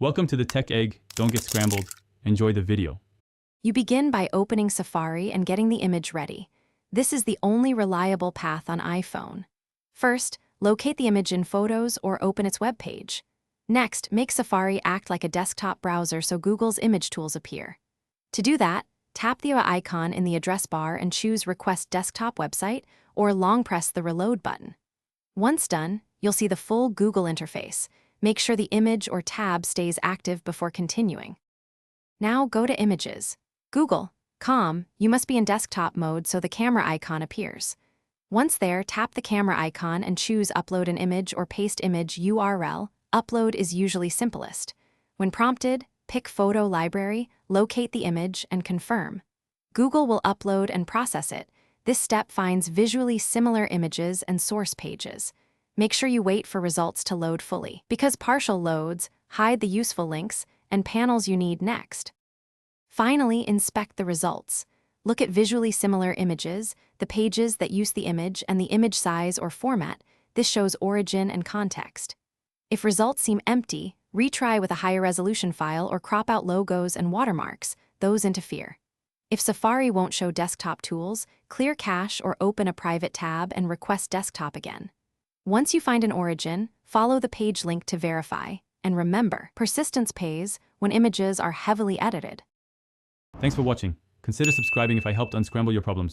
Welcome to the Tech Egg. Don't get scrambled. Enjoy the video. You begin by opening Safari and getting the image ready. This is the only reliable path on iPhone. First, locate the image in Photos or open its web page. Next, make Safari act like a desktop browser so Google's image tools appear. To do that, tap the icon in the address bar and choose Request Desktop Website or long press the Reload button. Once done, you'll see the full Google interface. Make sure the image or tab stays active before continuing. Now go to Images. Google.com, you must be in desktop mode so the camera icon appears. Once there, tap the camera icon and choose Upload an image or paste image URL. Upload is usually simplest. When prompted, pick Photo Library, locate the image, and confirm. Google will upload and process it. This step finds visually similar images and source pages. Make sure you wait for results to load fully, because partial loads hide the useful links and panels you need next. Finally, inspect the results. Look at visually similar images, the pages that use the image, and the image size or format. This shows origin and context. If results seem empty, retry with a higher resolution file or crop out logos and watermarks. Those interfere. If Safari won't show desktop tools, clear cache or open a private tab and request desktop again. Once you find an origin, follow the page link to verify. And remember, persistence pays when images are heavily edited. Thanks for watching. Consider subscribing if I helped unscramble your problems.